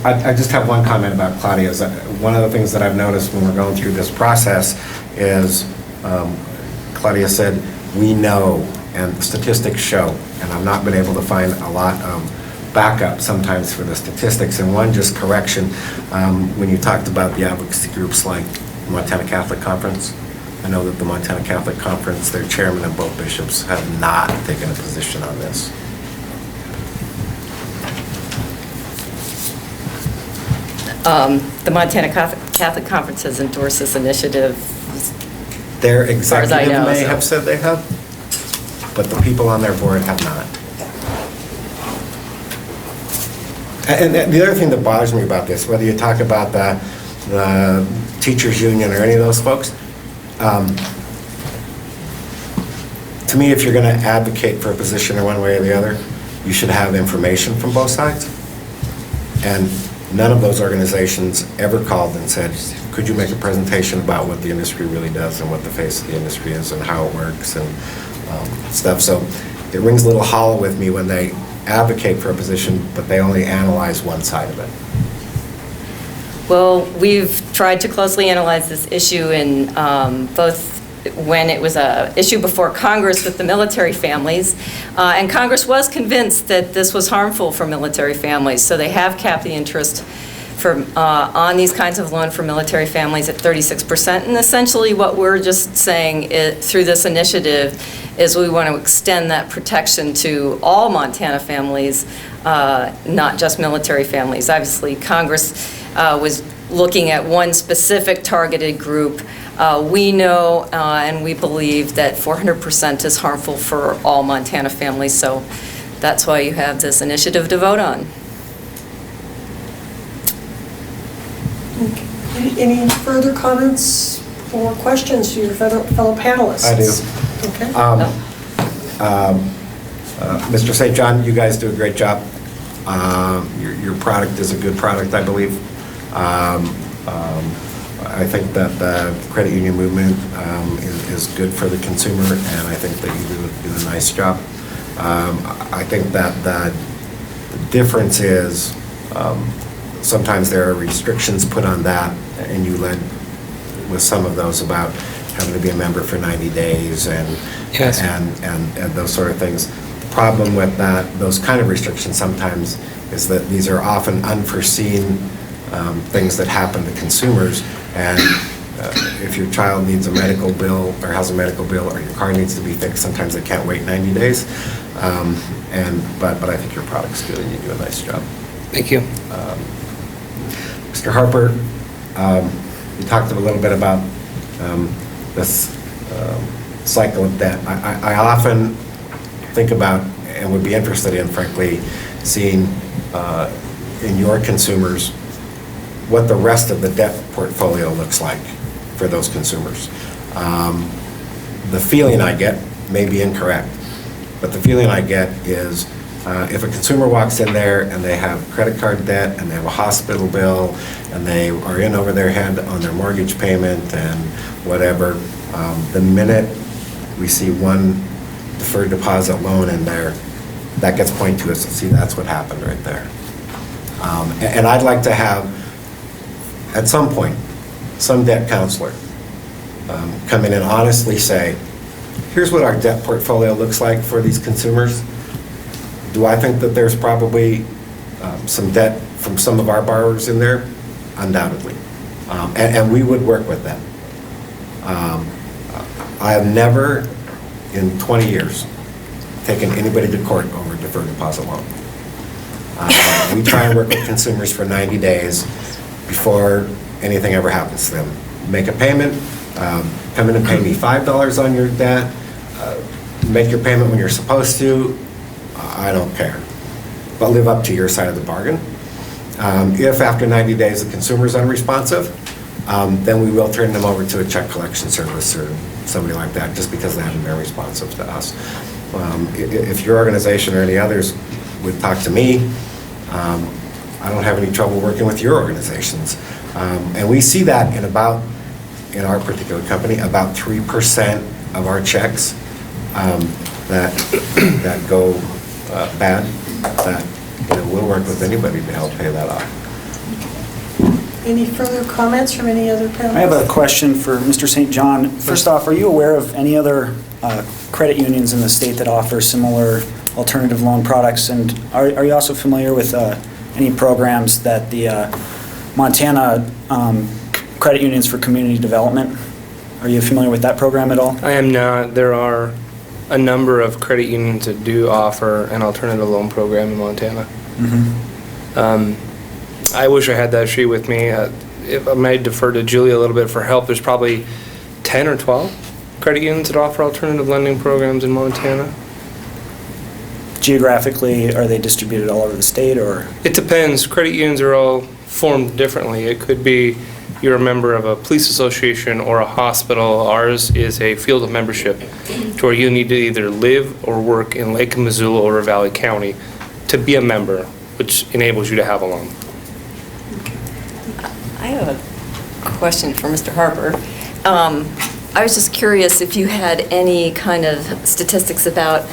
I just have one comment about Claudia. Is that one of the things that I've noticed when we're going through this process is Claudia said, we know, and the statistics show, and I've not been able to find a lot of backup sometimes for the statistics. And one just correction, when you talked about the advocacy groups like Montana Catholic Conference, I know that the Montana Catholic Conference, their chairman and both bishops have not taken a position on this. The Montana Catholic Conference has endorsed this initiative. Their as I executive know, may so. have said they have, but the people on their board have not. And the other thing that bothers me about this, whether you talk about the teachers union or any of those folks, to me, if you're going to advocate for a position in one way or the other, you should have information from both sides. And none of those organizations ever called and said, could you make a presentation about what the industry really does and what the face of the industry is and how it works and stuff. So it rings a little hollow with me when they advocate for a position, but they only analyze one side of it. Well, we've tried to closely analyze this issue in both when it was an issue before Congress with the military families, and Congress was convinced that this was harmful for military families, so they have capped the interest on these kinds of loan for military families at 36%. And essentially what we're just saying through this initiative is we want to extend that protection to all Montana families, not just military families. Obviously, Congress was looking at one specific targeted group. We know and we believe that 400% is harmful for all Montana families, so that's why you have this initiative to vote on. Any further comments or questions to your fellow panelists? I do. Okay. Mr. St. John, you guys do a great job. Your product is a good product, I believe. I think that the credit union movement is good for the consumer, and I think that you do a nice job. I think that the difference is sometimes there are restrictions put on that, and you led with some of those about having to be a member for 90 days and Yes. and those sort of things. The problem with those kind of restrictions sometimes is that these are often unforeseen things that happen to consumers, and if your child needs a medical bill or has a medical bill or your car needs to be fixed, sometimes they can't wait 90 days. But I think your product's good and you do a nice job. Thank you. Mr. Harper, you talked a little bit about this cycle of debt. I often think about and would be interested in, frankly, seeing in your consumers what the rest of the debt portfolio looks like for those consumers. The feeling I get may be incorrect, but the feeling I get is if a consumer walks in there and they have credit card debt and they have a hospital bill and they are in over their head on their mortgage payment and whatever, the minute we see one deferred deposit loan in there, that gets pointed to us and see that's what happened right there. And I'd like to have, at some point, some debt counselor come in and honestly say, here's what our debt portfolio looks like for these consumers. Do I think that there's probably some debt from some of our borrowers in there? Undoubtedly. And we would work with them. I have never, in 20 years, taken anybody to court over a deferred deposit loan. We try and work with consumers for 90 days before anything ever happens to them. Make a payment, come in and pay me $5 on your debt, make your payment when you're supposed to, I don't care. But live up to your side of the bargain. If after 90 days the consumer's unresponsive, then we will turn them over to a check collection service or somebody like that, just because they haven't been responsive to us. If your organization or any others would talk to me, I don't have any trouble working with your organizations. And we see that in our particular company, about 3% of our checks that go bad, that we'll work with anybody to help pay that off. Any further comments from any other panelists? I have a question for Mr. St. John. First off, are you aware of any other credit unions in the state that offer similar alternative loan products? And are you also familiar with any programs that the Montana Credit Unions for Community Development? Are you familiar with that program at all? I am not. There are a number of credit unions that do offer an alternative loan program in Montana. I wish I had that sheet with me. If I might defer to Julie a little bit for help, there's probably 10 or 12 credit unions that offer alternative lending programs in Montana. Geographically, are they distributed all over the state, or? It depends. Credit unions are all formed differently. It could be you're a member of a police association or a hospital. Ours is a field of membership to where you need to either live or work in Lake Missoula or Valley County to be a member, which enables you to have a loan. I have a question for Mr. Harper. I was just curious if you had any kind of statistics about,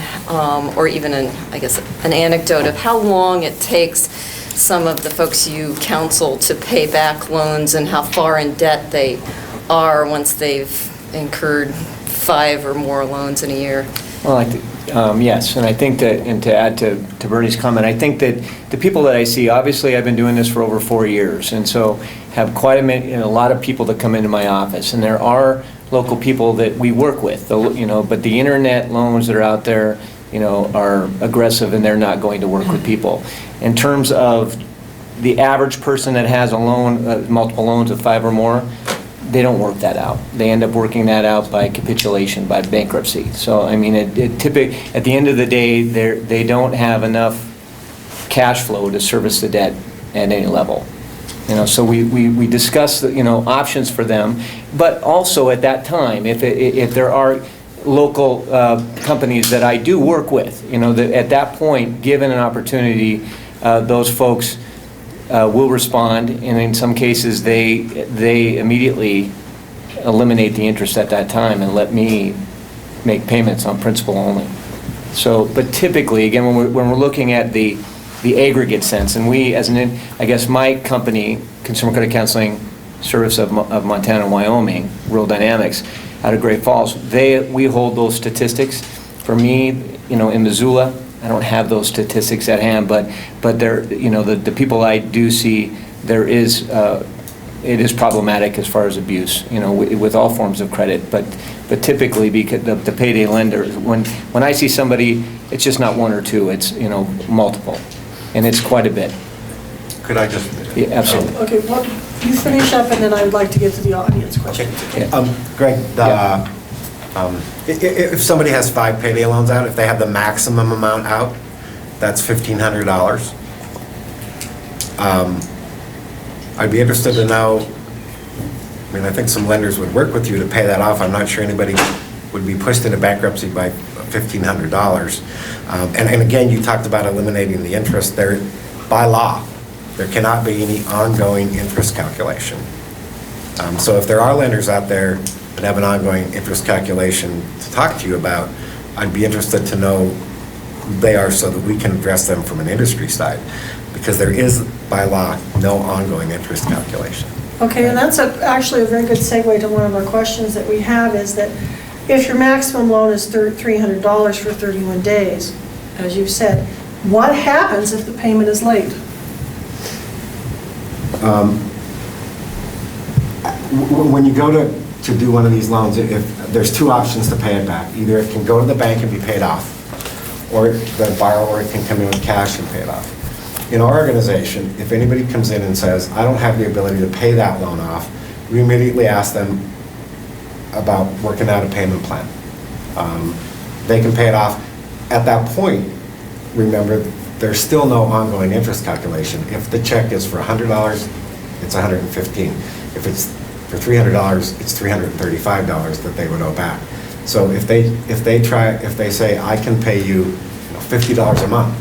or even an anecdote of how long it takes some of the folks you counsel to pay back loans and how far in debt they are once they've incurred 5 or more loans in a year. Well, yes, and I think that, and to add to Bernie's comment, I think that the people that I see, obviously I've been doing this for over 4 years, and so have quite a lot of people that come into my office, and there are local people that we work with, but the internet loans that are out there, are aggressive and they're not going to work with people. In terms of the average person that has a loan, multiple loans of 5 or more, they don't work that out. They end up working that out by capitulation, by bankruptcy. So, I mean, at the end of the day, they don't have enough cash flow to service the debt at any level. So we discuss options for them, but also at that time, if there are local companies that I do work with, at that point, given an opportunity, those folks will respond, and in some cases, they immediately eliminate the interest at that time and let me make payments on principal only. So, but typically, again, when we're looking at the aggregate sense, and we, my company, Consumer Credit Counseling Service of Montana and Wyoming, Rural Dynamics, out of Great Falls, we hold those statistics. For me, in Missoula, I don't have those statistics at hand, but there, the people I do see, it is problematic as far as abuse, with all forms of credit. But typically, because the payday lender, when I see somebody, it's just not 1 or 2, it's multiple, and it's quite a bit. Could I just? Yeah, absolutely. Okay, well, you finish up, and then I would like to get to the audience questions. Okay. Greg, if somebody has 5 payday loans out, if they have the maximum amount out, that's $1,500. I'd be interested to know, I think some lenders would work with you to pay that off. I'm not sure anybody would be pushed into bankruptcy by $1,500. And again, you talked about eliminating the interest. By law, there cannot be any ongoing interest calculation. So if there are lenders out there that have an ongoing interest calculation to talk to you about, I'd be interested to know who they are so that we can address them from an industry side, because there is, by law, no ongoing interest calculation. Okay, and that's actually a very good segue to one of our questions that we have, is that if your maximum loan is $300 for 31 days, as you've said, what happens if the payment is late? When you go to do one of these loans, there's two options to pay it back. Either it can go to the bank and be paid off, or the borrower can come in with cash and pay it off. In our organization, if anybody comes in and says, I don't have the ability to pay that loan off, we immediately ask them about working out a payment plan. They can pay it off. At that point, remember, there's still no ongoing interest calculation. If the check is for $100, it's $115. If it's for $300, it's $335 that they would owe back. So if they say, I can pay you $50 a month,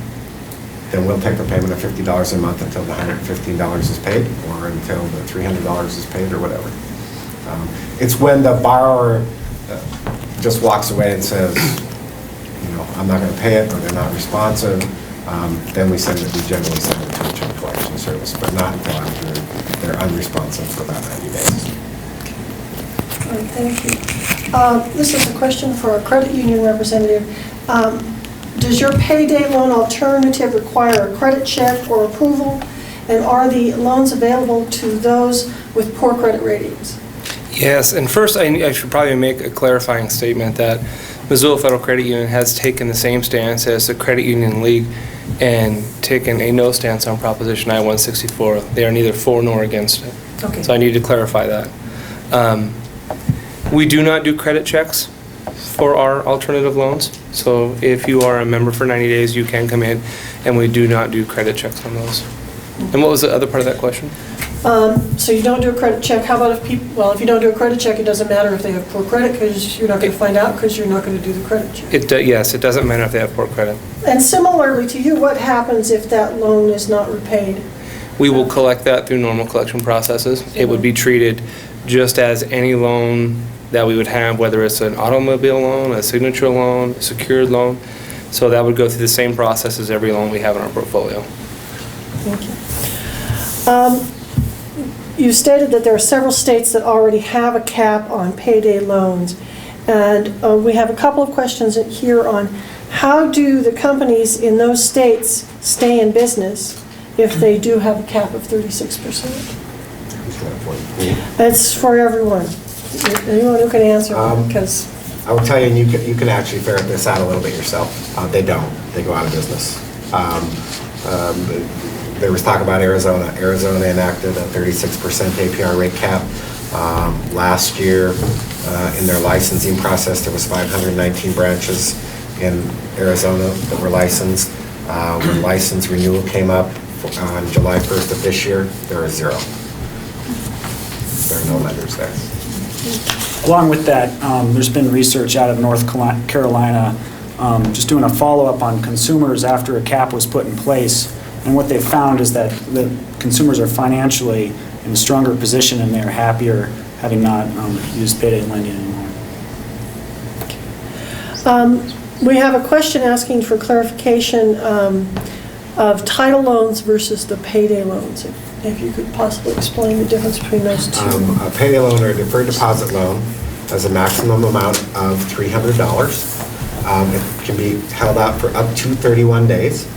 then we'll take the payment of $50 a month until the $115 is paid, or until the $300 is paid, or whatever. It's when the borrower just walks away and says, I'm not going to pay it, or they're not responsive, then we generally send it to a check collection service, but not until after they're unresponsive for about 90 days. All right, thank you. This is a question for our credit union representative. Does your payday loan alternative require a credit check or approval? And are the loans available to those with poor credit ratings? Yes, and first I should probably make a clarifying statement that Missoula Federal Credit Union has taken the same stance as the Credit Union League and taken a no stance on Proposition I-164. They are neither for nor against it. Okay. So I need to clarify that. We do not do credit checks for our alternative loans. So if you are a member for 90 days, you can come in, and we do not do credit checks on those. And what was the other part of that question? So you don't do a credit check. How about if if you don't do a credit check, it doesn't matter if they have poor credit, because you're not going to find out because you're not going to do the credit check. Yes, it doesn't matter if they have poor credit. And similarly to you, what happens if that loan is not repaid? We will collect that through normal collection processes. It would be treated just as any loan that we would have, whether it's an automobile loan, a signature loan, a secured loan. So that would go through the same process as every loan we have in our portfolio. Thank you. You stated that there are several states that already have a cap on payday loans. And we have a couple of questions here on how do the companies in those states stay in business if they do have a cap of 36%? It's for everyone. Anyone who can answer, because... I will tell you, and you can actually ferret this out a little bit yourself. They don't. They go out of business. There was talk about Arizona. Arizona enacted a 36% APR rate cap. Last year, in their licensing process, there was 519 branches in Arizona that were licensed. When license renewal came up on July 1st of this year, there are 0. There are no lenders there. Along with that, there's been research out of North Carolina just doing a follow-up on consumers after a cap was put in place. And what they found is that the consumers are financially in a stronger position and they're happier having not used payday lending anymore. We have a question asking for clarification of title loans versus the payday loans. If you could possibly explain the difference between those two. A payday loan or a deferred deposit loan has a maximum amount of $300. It can be held out for up to 31 days.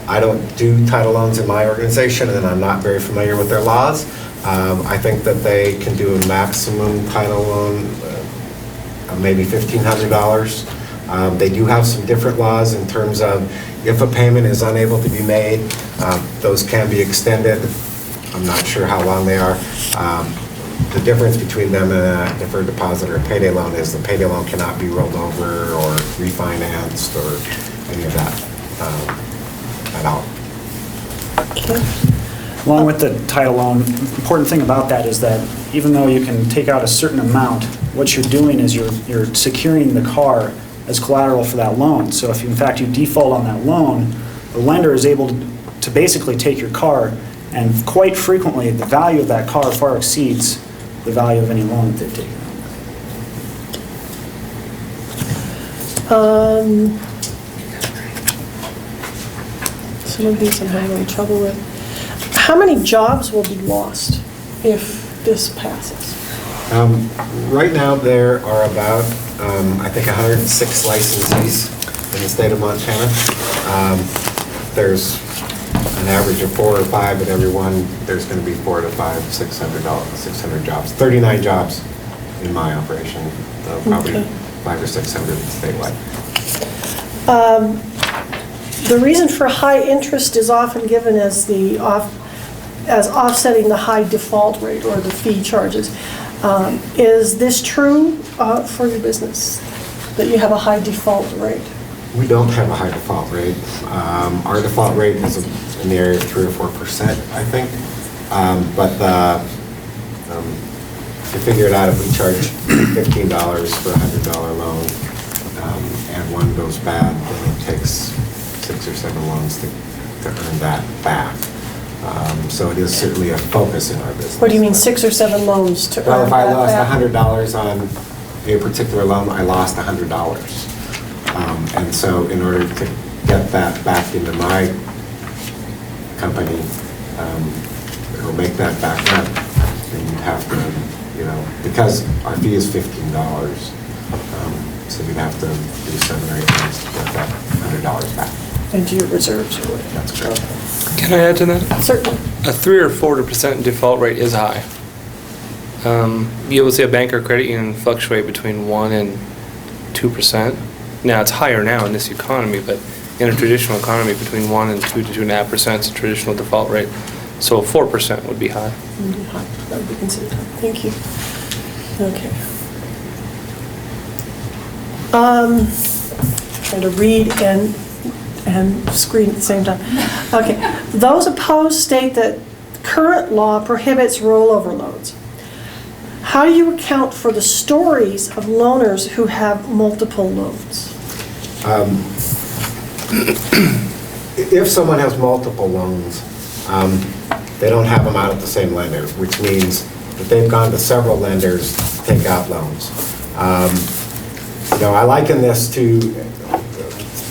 I don't do title loans in my organization, and I'm not very familiar with their laws. I think that they can do a maximum title loan of maybe $1,500. They do have some different laws in terms of if a payment is unable to be made, those can be extended. I'm not sure how long they are. The difference between them and a deferred deposit or a payday loan is the payday loan cannot be rolled over or refinanced or any of that at all. Along with the title loan, the important thing about that is that even though you can take out a certain amount, what you're doing is you're securing the car as collateral for that loan. So if in fact you default on that loan, the lender is able to basically take your car, and quite frequently the value of that car far exceeds the value of any loan that they've taken out. Some of these I'm having a little trouble with. How many jobs will be lost if this passes? Right now, there are about, I think, 106 licensees in the state of Montana. There's an average of 4 or 5 at every one, there's going to be 4 to 5, $600 jobs. 39 jobs in my operation, probably Okay. 500 or 600 statewide. The reason for high interest is often given as as offsetting the high default rate or the fee charges. Is this true for your business, that you have a high default rate? We don't have a high default rate. Our default rate is in the area of 3 or 4%, I think. But to figure it out, if we charge $15 for a $100 loan and one goes bad, then it takes 6 or 7 loans to earn that back. So it is certainly a focus in our business. What do you mean, 6 or 7 loans to earn Well, if I that lost back? $100 on a particular loan, I lost $100. And so in order to get that back into my company, or make that back up, then you have to, because our fee is $15, so you'd have to do 7 or 8 months to get that $100 back. Into your reserves or whatever? That's correct. Can I add to that? Certainly. A 3 or 4% default rate is high. You will see a bank or credit union fluctuate between 1 and 2%. Now, it's higher now in this economy, but in a traditional economy, between 1 and 2 to 2.5% is a traditional default rate. So 4% would be high. That would be considered high. Thank you. Okay. Trying to read and screen at the same time. Okay. Those opposed state that current law prohibits rollover loans. How do you account for the stories of loaners who have multiple loans? If someone has multiple loans, they don't have them out at the same lender, which means that they've gone to several lenders to take out loans. I liken this to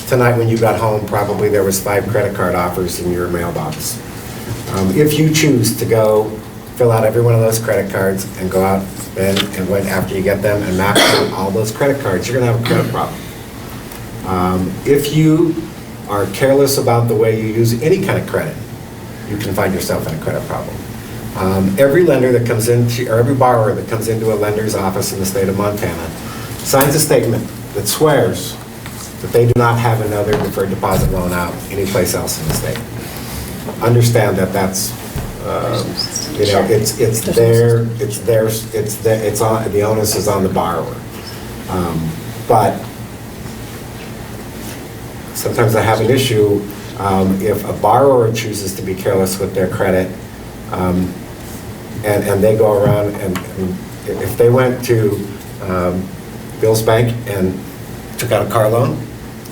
tonight when you got home, probably there was 5 credit card offers in your mailbox. If you choose to go fill out every one of those credit cards and go out then and wait after you get them and max out all those credit cards, you're going to have a credit problem. If you are careless about the way you use any kind of credit, you can find yourself in a credit problem. Every lender that comes into, or every borrower that comes into a lender's office in the state of Montana signs a statement that swears that they do not have another deferred deposit loan out anyplace else in the state. Understand that that's, the onus is on the borrower. But sometimes I have an issue if a borrower chooses to be careless with their credit, and they go around and if they went to Bill's Bank and took out a car loan,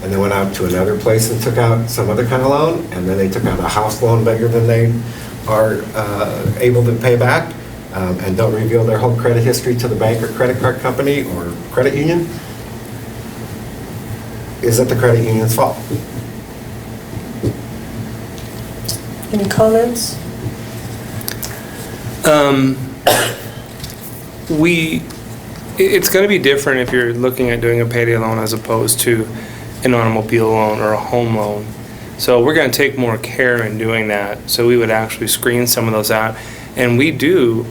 and then went out to another place and took out some other kind of loan, and then they took out a house loan bigger than they are able to pay back, and don't reveal their whole credit history to the bank or credit card company or credit union, is it the credit union's fault? Any comments? It's going to be different if you're looking at doing a payday loan as opposed to an automobile loan or a home loan. So we're going to take more care in doing that. So we would actually screen some of those out. And we do,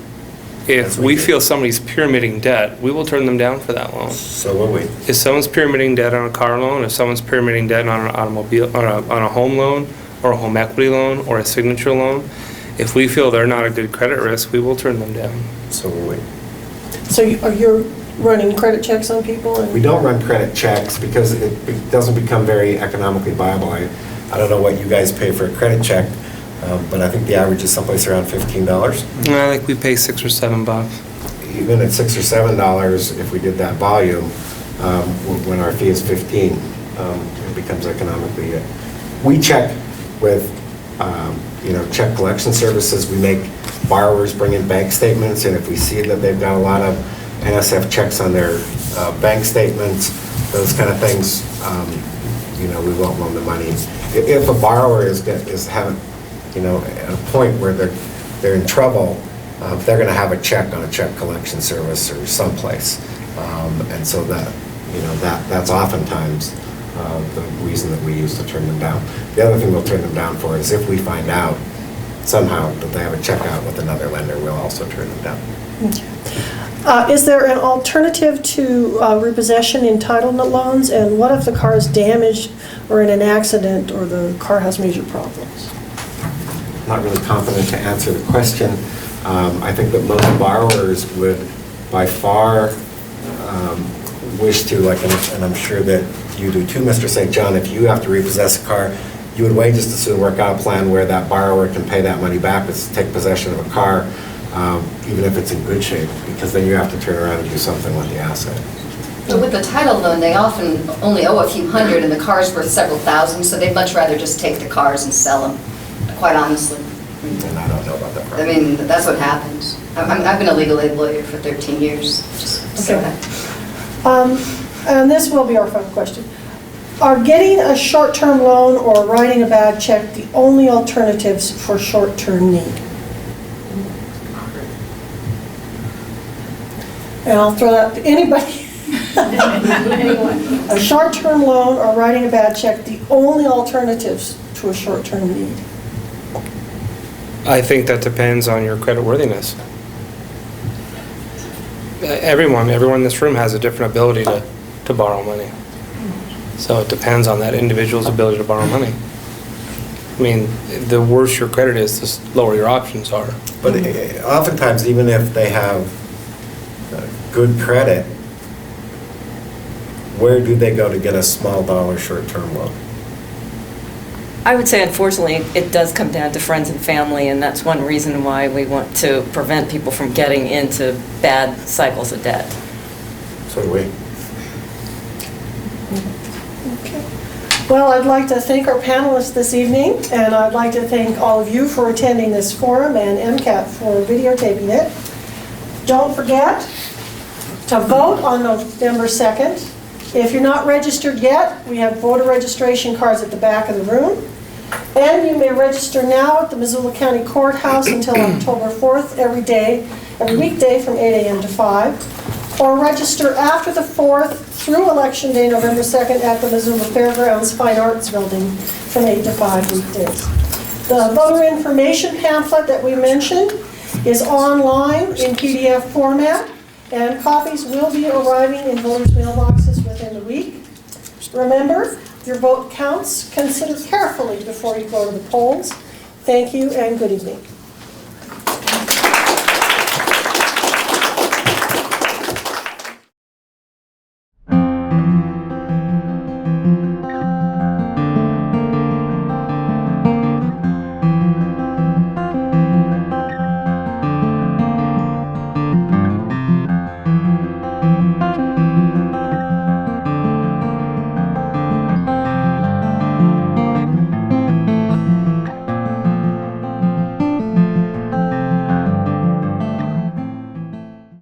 if we feel somebody's pyramiding debt, we will turn them down for that loan. So will we. If someone's pyramiding debt on a car loan, if someone's pyramiding debt on an automobile, on a home loan, or a home equity loan, or a signature loan, if we feel they're not a good credit risk, we will turn them down. So will we. So you're running credit checks on people? We don't run credit checks because it doesn't become very economically viable. I don't know what you guys pay for a credit check, but I think the average is someplace around $15. I think we pay $6 or $7. Even at $6 or $7, if we did that volume, when our fee is $15, it becomes economically. We check with, check collection services. We make borrowers bring in bank statements, and if we see that they've got a lot of NSF checks on their bank statements, those kind of things, we won't loan the money. If a borrower is having, at a point where they're in trouble, they're going to have a check on a check collection service or someplace, and so that's oftentimes the reason that we use to turn them down. The other thing we'll turn them down for is if we find out somehow that they have a checkout with another lender, we'll also turn them down. Is there an alternative to repossession entitlement loans? And what if the car is damaged or in an accident or the car has major problems? Not really confident to answer the question. I think that most borrowers would by far wish to, and I'm sure that you do too, Mr. St. John, if you have to repossess a car, you would way just as soon work out a plan where that borrower can pay that money back, but take possession of a car, even if it's in good shape, because then you have to turn around and do something with the asset. But with the title loan, they often only owe a few hundred and the car's worth several thousand, so they'd much rather just take the cars and sell them, quite honestly. And I don't know about that I part. mean, that's what happens. I've been a legal aid lawyer for 13 years, just so Okay. that. And this will be our final question. Are getting a short-term loan or writing a bad check the only alternatives for short-term need? And I'll throw that to anybody. Anyone. A short-term loan or writing a bad check the only alternatives to a short-term need? I think that depends on your creditworthiness. Everyone in this room has a different ability to borrow money. So it depends on that individual's ability to borrow money. I mean, the worse your credit is, the lower your options are. But oftentimes, even if they have good credit, where do they go to get a small dollar short-term loan? I would say unfortunately, it does come down to friends and family, and that's one reason why we want to prevent people from getting into bad cycles of debt. So do we. Okay. Well, I'd like to thank our panelists this evening, and I'd like to thank all of you for attending this forum and MCAT for videotaping it. Don't forget to vote on November 2nd. If you're not registered yet, we have voter registration cards at the back of the room. And you may register now at the Missoula County Courthouse until October 4th every weekday from 8 a.m. to 5. Or register after the 4th through Election Day, November 2nd, at the Missoula Fairgrounds Fine Arts Building from 8 to 5 weekdays. The voter information pamphlet that we mentioned is online in PDF format, and copies will be arriving in voters' mailboxes within the week. Remember, your vote counts. Consider carefully before you go to the polls. Thank you and good evening.